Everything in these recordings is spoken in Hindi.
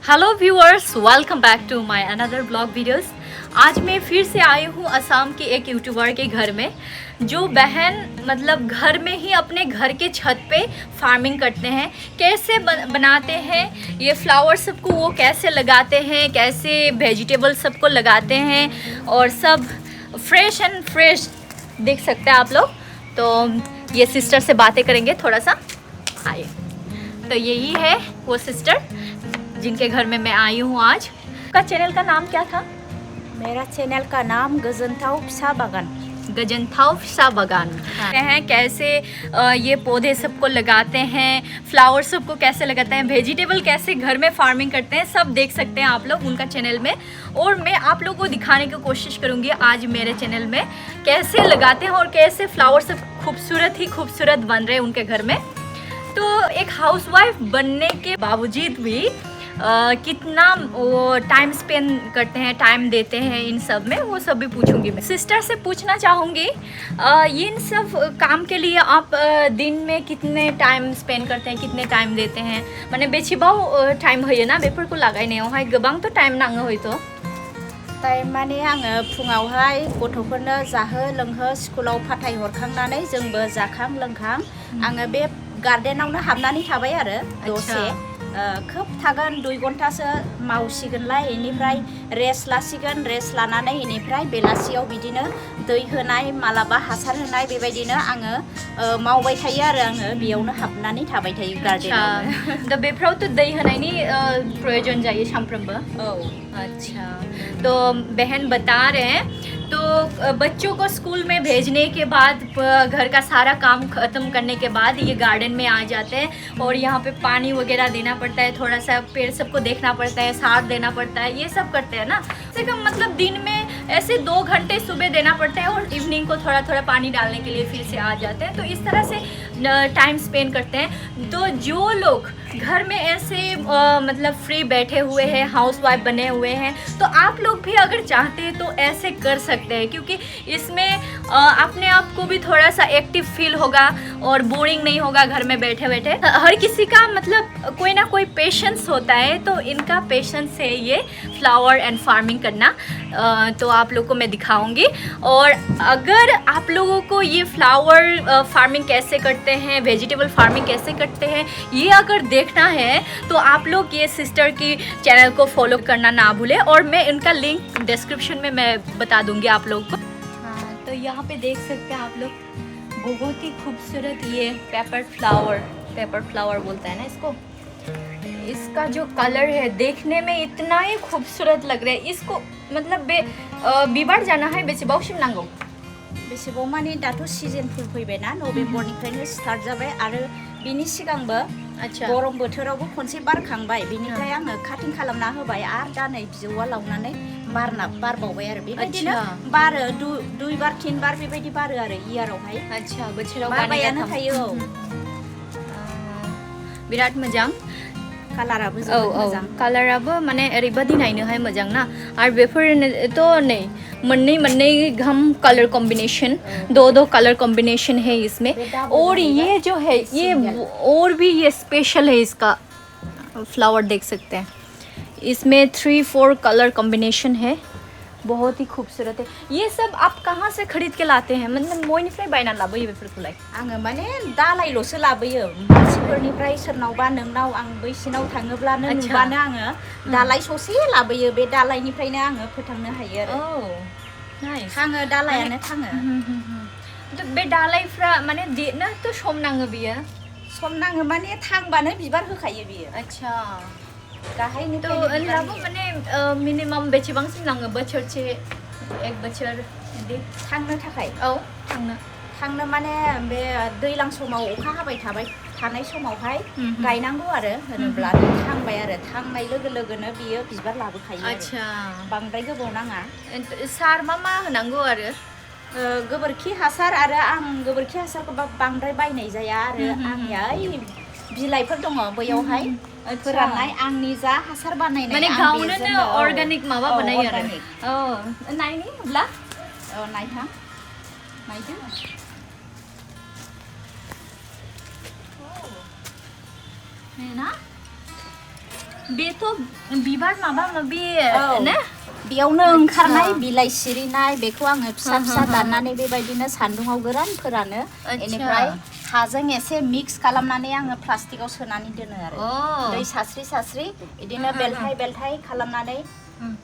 Hello viewers, welcome back to my another blog videos. आज मैं फिर से आई हूँ असम के एक यूट्यूबर के घर में, जो बहन मतलब घर में ही अपने घर के छत पे फार्मिंग करते हैं। कैसे बनाते हैं ये फ्लावर सबको, वो कैसे लगाते हैं, कैसे वेजिटेबल सबको लगाते हैं और सब फ्रेश एंड फ्रेश देख सकते हैं आप लोग। तो ये सिस्टर से बातें करेंगे थोड़ा सा। आइए। तो यही है वो सिस्टर जिनके घर में मैं आई हूँ आज। का चैनल का नाम क्या था? मेरा चैनल का नाम गजनथाव फिसा बागान। गजनथाव फिसा बागान। हैं कैसे ये पौधे सबको लगाते हैं, फ्लावर सबको कैसे लगाते हैं, वेजिटेबल कैसे घर में फार्मिंग करते हैं, सब देख सकते हैं आप लोग उनका चैनल में। और मैं आप लोगों को दिखाने की कोशिश करूँगी आज मेरे चैनल में कैसे लगाते हैं और कैसे फ्लावर सब खूबसूरत ही खूबसूरत बन रहे हैं उनके घर में। तो एक हाउसवाइफ बनने के बावजूद भी कितना वो टाइम स्पेंड करते हैं, टाइम देते हैं इन सब में, वो सब भी पूछूंगी। मैं सिस्टर से पूछना चाहूँगी इन सब काम के लिए आप दिन में कितने टाइम स्पेंड करते हैं, कितने टाइम देते हैं? माने बेसेबां टाइम होयो ना बेफोरखौ लागायनायावहाय? गोबां तो टाइम नाङो हयथ'। टाइम माने आङो फुङावहाय गथ'फोरनो जाहो लोंहो स्कुलाव फाथायहरखांनानै जोंबो जाखां लोंखां आङो बे गार्डेनावनो हाबनानै थाबाय आरो दसे। खोब थागोन 2 घन्टासो मावसिगोनलाय, बेनिफ्राय रेस्ट लासिगोन, रेस्ट लानानै बेनिफ्राय बेलासियाव बिदिनो दै होनाय, मालाबा हासार होनाय, बेबायदिनो आङो मावबाय थायो आरो आङो बेयावनो हाबनानै थाबाय थायो गार्डेनावनो। दा बेफोरावथ' दै होनायनि प्रयोजन जायो सानफ्रोमबो। औ। अच्छा, तो बहन बता रहे हैं तो बच्चों को स्कूल में भेजने के बाद घर का सारा काम ख़त्म करने के बाद ये गार्डन में आ जाते हैं और यहाँ पे पानी वगैरह देना पड़ता है, थोड़ा सा पेड़ सबको देखना पड़ता है, साथ देना पड़ता है, ये सब करते हैं ना। से कम मतलब दिन में ऐसे 2 घंटे सुबह देना पड़ता है और इवनिंग को थोड़ा थोड़ा पानी डालने के लिए फिर से आ जाते हैं। तो इस तरह से टाइम स्पेंड करते हैं। तो जो लोग घर में ऐसे मतलब फ्री बैठे हुए हैं, हाउसवाइफ बने हुए हैं, तो आप लोग भी अगर चाहते हैं तो ऐसे कर सकते हैं, क्योंकि इसमें अपने आप को भी थोड़ा सा एक्टिव फील होगा और बोरिंग नहीं होगा घर में बैठे बैठे। हर किसी का मतलब कोई ना कोई पेशेंस होता है, तो इनका पेशेंस है ये फ्लावर एंड फार्मिंग करना। तो आप लोग को मैं दिखाऊंगी। और अगर आप लोगों को ये फ्लावर फार्मिंग कैसे करते हैं, वेजिटेबल फार्मिंग कैसे करते हैं, ये अगर देखना है तो आप लोग ये सिस्टर की चैनल को फॉलो करना ना भूलें, और मैं इनका लिंक डिस्क्रिप्शन में मैं बता दूंगी आप लोग को। हाँ, तो यहाँ पे देख सकते हैं आप लोग, बहुत ही खूबसूरत ये पेपर फ्लावर बोलता है ना इसको। इसका जो कलर है देखने में इतना ही खूबसूरत लग रहा है। इसको मतलब बिबार जाना है बेसेबांसिम नांगौ? बेसेबां माने दाथ' सिजनफोर फैबायना, नभेम्बरनिफ्रायनो स्टार्ट जाबाय आरो बिनि सिगांबो अच्छा गरम बोथोरावबो खनसे बारखांबाय, बिनिफ्राय आङो काटिं खालामना होबाय आरो दा नै बिजौआ लावनानै बारबावबाय आरो बेबायदिनो बारो 2 बार 3 बार बेबायदि बारो आरो इयारावहाय। अच्छा, बोसोराव बारबायानो थायो। औ, बिराद मोजां कालाराबो औ जोबोद औ मोजां। कालाराबो माने ओरैबादि नायनोहाय मोजां ना। आरो बेफोरथ' नै मोननै गाहाम कलर कॉम्बिनेशन, 2 कलर कॉम्बिनेशन है इसमें। और ये जो है ये और भी ये स्पेशल है, इसका फ्लावर देख सकते हैं, इसमें 3-4 कलर कॉम्बिनेशन है, बहुत ही खूबसूरत है। ये सब आप कहाँ से खरीद के लाते हैं? मतलब बयनिफ्राय बायना लाबोयो बेफोरखौलाय? आङो माने दालायल'सो लाबोयो मानसिफोरनिफ्राय, सोरनावबा नोंनाव आं बैसिनाव थाङोब्लानो नुबानो आङो दालाय ससे लाबोयो, बे दालायनिफ्रायनो आङो फोथांनो हायो आरो। थाङो, दालायानो थाङो। तो बे दालायफ्रा माने देरनोथ' सम नाङो बियो? सम नाङो माने थांबानो बिबार होखायो बियो। अच्छा, गाहायनिफ्रायनो तो बिबार होनब्लाबो होयो। माने मिनिमाम बेसेबांसिम नाङो? बोसोरसे, 1 बोसोर बिदि थांनो थाखाय? औ, थांनो माने बे दैज्लां समाव अखा हाबाय थानाय समावहाय गायनांगौ आरो, होनोब्लानो थांबाय आरो, थांनाय लोगो लोगोनो बियो बिबार लाबोखायो। अच्छा, बांद्राय गोबाव नाङा। सार मा होनांगौ आरो? गोबोरखि हासार, आरो आं गोबोरखि हासारखौ बांद्राय बायनाय जाया आरो आंनिया बिलाइफोर दङ बैयावहाय फोराननाय, आंनि जा हासार बानायनाय माने गावनो अर्गानिक माबा बानायो आरो। औ, नायनि होब्ला नायथां, नायदो। ना बेथ' बिबार माबा माबि ने बेयावनो ओंखारनाय बिलाइ सिरिनाय बेखौ आङो फिसा फिसा दाननानै बेबायदिनो सान्दुङाव गोरान फोरानो बेनिफ्राय हाजों एसे मिक्स खालामनानै आङो प्लास्टिकआव सोनानै दोनो आरो दै सास्रि सास्रि बिदिनो बेलथाय बेलथाय खालामनानै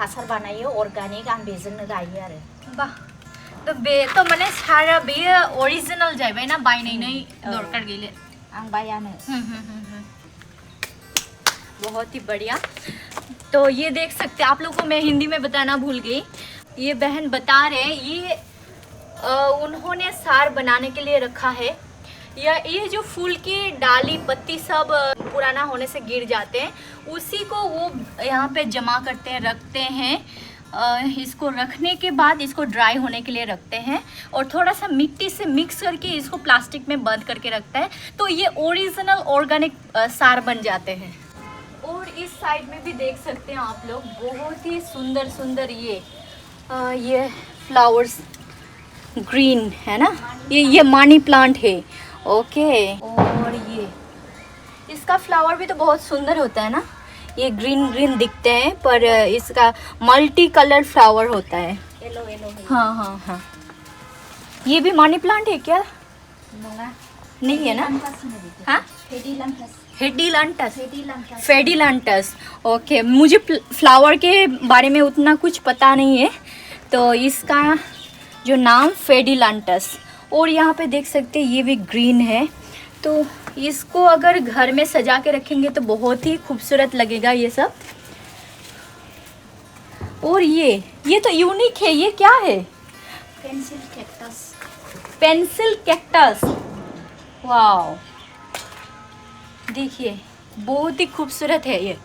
हासार बानायो अर्गानिक आं बेजोंनो गायो आरो बा तो बे तो माने सारा बे ओरिजिनल जाहैबाय ना बायनायनि दरकार गैले आं बायानो बहुत ही बढ़िया। तो ये देख सकते हैं आप लोग को मैं हिंदी में बताना भूल गई, ये बहन बता रहे हैं ये उन्होंने सार बनाने के लिए रखा है। ये जो फूल की डाली पत्ती सब पुराना होने से गिर जाते हैं उसी को वो यहाँ पे जमा करते हैं, रखते हैं। इसको रखने के बाद इसको ड्राई होने के लिए रखते हैं और थोड़ा सा मिट्टी से मिक्स करके इसको प्लास्टिक में बंद करके रखता है, तो ये ओरिजिनल ऑर्गेनिक सार बन जाते हैं। और इस साइड में भी देख सकते हैं आप लोग बहुत ही सुंदर सुंदर ये फ्लावर्स ग्रीन है ना, ये मनी प्लांट है। ओके, और ये इसका फ्लावर भी तो बहुत सुंदर होता है ना, ये ग्रीन ग्रीन दिखते हैं पर इसका मल्टी कलर फ्लावर होता है। येलो येलो हाँ हाँ हाँ, ये भी मनी प्लांट है क्या? नहीं है ना? हाँ, फेडिलंटस। ओके, मुझे फ्लावर के बारे में उतना कुछ पता नहीं है, तो इसका जो नाम फेडिलंटस। और यहाँ पे देख सकते हैं ये भी ग्रीन है, तो इसको अगर घर में सजा के रखेंगे तो बहुत ही खूबसूरत लगेगा ये सब। और ये तो यूनिक है, ये क्या है? Pencil cactus. वाओ, देखिए बहुत ही खूबसूरत है ये।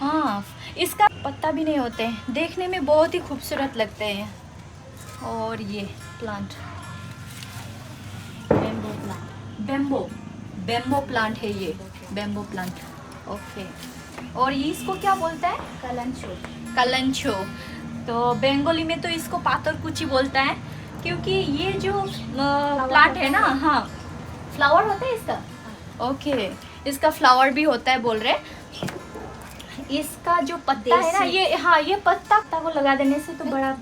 हाँ, इसका पत्ता भी नहीं होते हैं, देखने में बहुत ही खूबसूरत लगते हैं। और ये प्लांट बेम्बो प्लांट है, ये बेम्बो प्लांट। ओके, और ये इसको क्या बोलता है? कलंचो। तो बंगाली में तो इसको पातर कुची बोलता है, क्योंकि ये जो प्लांट है ना, हाँ फ्लावर होता है इसका। ओके, इसका फ्लावर भी होता है बोल रहे। इसका जो पत्ता है ना, ये हाँ, ये पत्ता को लगा देने से तो बड़ा।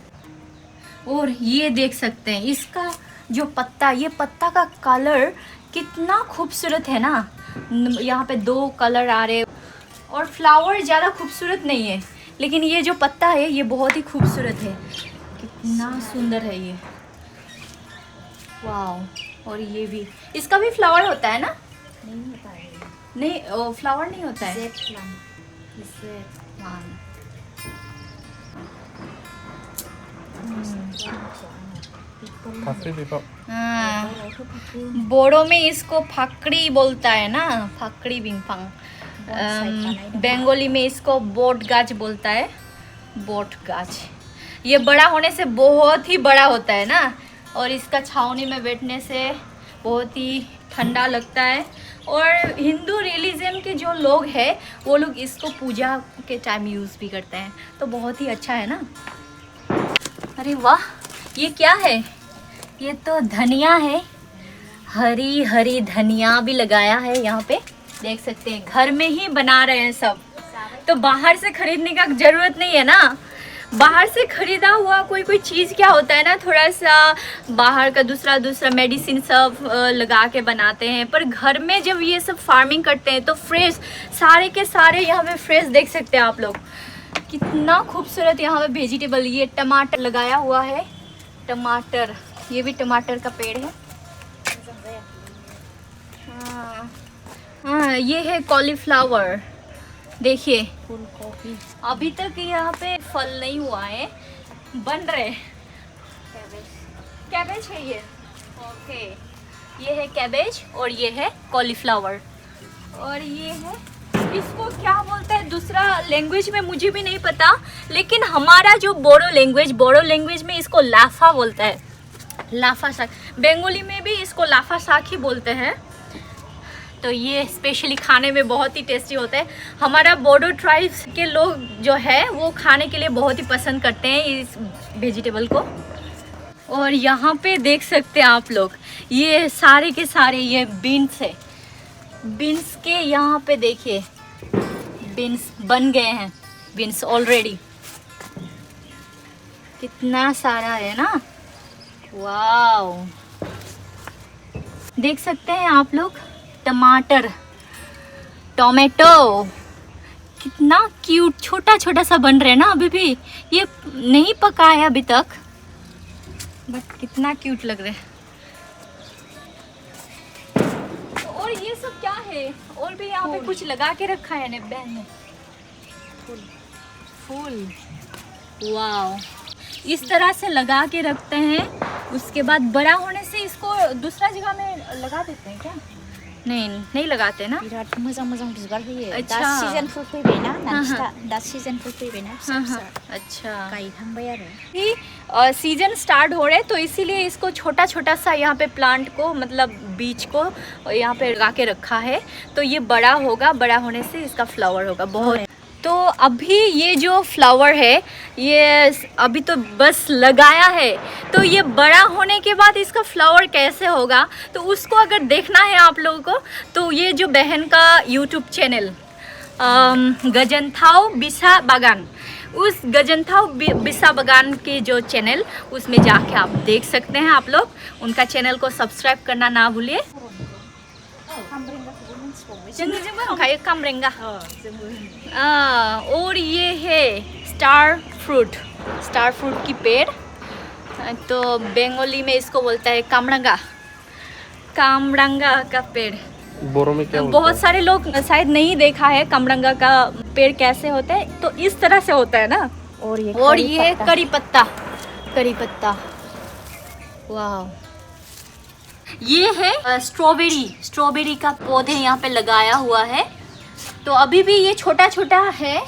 और ये देख सकते हैं इसका जो पत्ता, ये पत्ता का कलर कितना खूबसूरत है ना, यहाँ पे 2 कलर आ रहे। और फ्लावर ज़्यादा खूबसूरत नहीं है, लेकिन ये जो पत्ता है ये बहुत ही खूबसूरत है, कितना सुंदर है ये। वाह, और ये भी, इसका भी फ्लावर होता है ना? नहीं होता है, नहीं, फ्लावर नहीं होता है। हाँ, बोडो में इसको फाकड़ी बोलता है ना, फाकड़ी बिंगफांग। बंगाली में इसको बोट गाछ बोलता है, बोट गाछ। ये बड़ा होने से बहुत ही बड़ा होता है ना, और इसका छावनी में बैठने से बहुत ही ठंडा लगता है। और हिंदू रिलीजन के जो लोग हैं वो लोग इसको पूजा के टाइम यूज़ भी करते हैं, तो बहुत ही अच्छा है ना। अरे वाह, ये क्या है? ये तो धनिया है, हरी हरी धनिया भी लगाया है यहाँ पे, देख सकते हैं। घर में ही बना रहे हैं सब, तो बाहर से खरीदने का जरूरत नहीं है ना। बाहर से खरीदा हुआ कोई चीज़ क्या होता है ना, थोड़ा सा बाहर का दूसरा मेडिसिन सब लगा के बनाते हैं, पर घर में जब ये सब फार्मिंग करते हैं तो फ्रेश, सारे के सारे यहाँ पे फ्रेश देख सकते हैं आप लोग। कितना खूबसूरत यहाँ पे वेजिटेबल, ये टमाटर लगाया हुआ है, टमाटर, ये भी टमाटर का पेड़ है। हाँ, ये है कॉलीफ्लावर, देखिए अभी तक यहाँ पे फल नहीं हुआ है, बन रहे। कैबेज है ये। ओके, ये है कैबेज और ये है कॉलीफ्लावर। और ये है, इसको क्या बोलते हैं दूसरा लैंग्वेज में मुझे भी नहीं पता, लेकिन हमारा जो बोडो लैंग्वेज में इसको लाफा बोलता है, लाफा साग। बंगाली में भी इसको लाफा साग ही बोलते हैं। तो ये स्पेशली खाने में बहुत ही टेस्टी होता है। हमारा बोडो ट्राइब्स के लोग जो है वो खाने के लिए बहुत ही पसंद करते हैं इस वेजिटेबल को। और यहाँ पे देख सकते हैं आप लोग, ये सारे के सारे ये बीन्स है। बीन्स के यहाँ पे देखिए बीन्स बन गए हैं, बीन्स ऑलरेडी। कितना सारा है ना, वाओ। देख सकते हैं आप लोग, टमाटर, टोमेटो, कितना क्यूट छोटा छोटा सा बन रहा है ना। अभी भी ये नहीं पका है अभी तक, बट कितना क्यूट लग रहा है। और ये सब क्या है, और भी यहाँ पे कुछ लगा के रखा है बहन ने, फूल। वाओ, इस तरह से लगा के रखते हैं। उसके बाद बड़ा होने से इसको दूसरा जगह में लगा देते हैं क्या? नहीं लगाते ना। बिराद मोजां मोजां बिबार होयो। अच्छा। दा सिजनफोर फैबायना नानस्टा, दा सिजनफोर फैबायना फिसा फिसा अच्छा, गायखांबाय आरो। ही सीजन स्टार्ट हो रहे तो इसीलिए इसको छोटा छोटा सा यहाँ पे प्लांट को, मतलब बीज को यहाँ पे लगा के रखा है। तो ये बड़ा होगा, बड़ा होने से इसका फ्लावर होगा बहुत। तो अभी ये जो फ्लावर है ये अभी तो बस लगाया है, तो ये बड़ा होने के बाद इसका फ्लावर कैसे होगा तो उसको अगर देखना है आप लोगों को, तो ये जो बहन का यूट्यूब चैनल गजनथाओ बिसा बागान, उस गजनथाओ बिसा बागान के जो चैनल, उसमें जाके आप देख सकते हैं। आप लोग उनका चैनल को सब्सक्राइब करना ना भूलिए। कामरेंगा। और ये है स्टार फ्रूट की पेड़, तो बंगाली में इसको बोलता है कामरंगा का पेड़। बोरो में क्या बहुत सारे लोग शायद नहीं देखा है कामरंगा का पेड़ कैसे होता है, तो इस तरह से होता है ना। और ये करी पत्ता। वाह, ये है स्ट्रॉबेरी का पौधे यहाँ पे लगाया हुआ है। तो अभी भी ये छोटा छोटा है,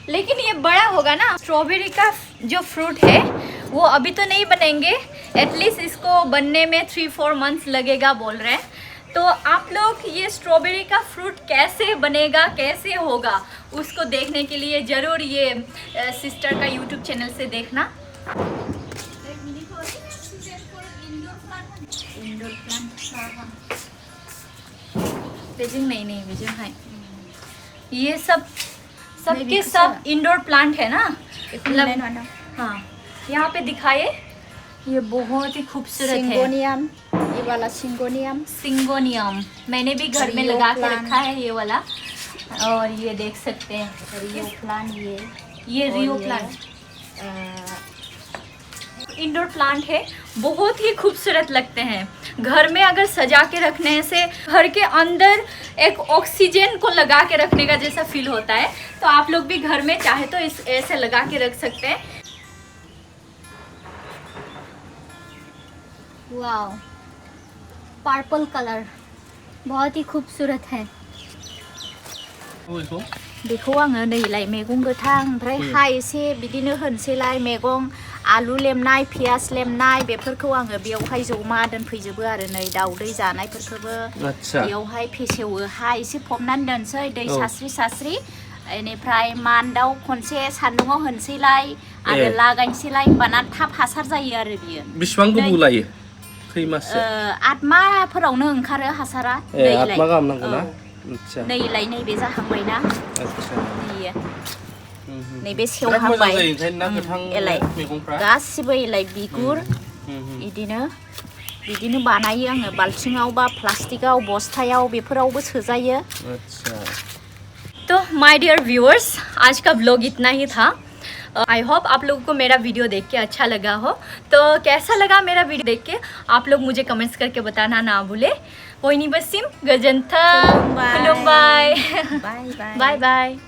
लेकिन ये बड़ा होगा ना। स्ट्रॉबेरी का जो फ्रूट है वो अभी तो नहीं बनेंगे, एटलीस्ट इसको बनने में 3-4 मंथ्स लगेगा बोल रहे हैं। तो आप लोग ये स्ट्रॉबेरी का फ्रूट कैसे बनेगा, कैसे होगा, उसको देखने के लिए ज़रूर ये सिस्टर का यूट्यूब चैनल से देखना। इंडोर प्लांट नहीं है, ये सबके सब इंडोर प्लांट है ना, मतलब हाँ। यहाँ पे दिखाइए, ये बहुत ही खूबसूरत है। सिंगोनियम, ये वाला सिंगोनियम मैंने भी घर में लगा के रखा है ये वाला। और ये देख सकते हैं रियो प्लांट, ये रियो प्लांट इंडोर प्लांट है, बहुत ही खूबसूरत लगते हैं। घर में अगर सजा के रखने से घर के अंदर एक ऑक्सीजन को लगा के रखने का जैसा फील होता है। तो आप लोग भी घर में चाहे तो ऐसे लगा के रख सकते हैं। वाओ, पर्पल कलर बहुत ही खूबसूरत है। बेखौ आङो नैलाय मैगं गोथां, ओमफ्राय हा एसे बिदिनो होनसैलाय मैगं आलु लेमनाय, पियास लेमनाय, बेफोरखौ आङो बेयावहाय जमा दोनफैजोबो आरो। नै दाउदै जानायफोरखौबो बेयावहाय फेसेवो, हा एसे फबनानै दोनसै, दै सास्रि बेनिफ्राय मान्दाव खनसे सान्दुङाव होनसैलाय आरो लागायनोसैलाय, होमबाना थाब हासार जायो आरो बियो। बेसेबां गोबाव लायो? खै माससो? 8 माहफोरावनो ओंखारो हासारा। 8 मा गाहाम नांगौ ना? नैलाय नैबे जाहांबायना, नैयो नैबे मोजां सेवहांबाय जायो ओंखायनो ना गोथां एलाय मैगंफ्रा गासिबो एलाय बिगुर बिदिनो बानायो आङो। बाल्थिङाव बा प्लास्टिकआव, बस्थायाव, बेफोरावबो सोजायो। अच्छा। तो माय डियर व्यूअर्स, आज का व्लॉग इतना ही था। आई होप आप लोगों को मेरा वीडियो देख के अच्छा लगा हो। तो कैसा लगा मेरा वीडियो देख के आप लोग मुझे कमेंट्स करके बताना ना भूले। Poinibasim, Gajantha, Khulumbai. Khulumbai. Bye bye. Bye bye.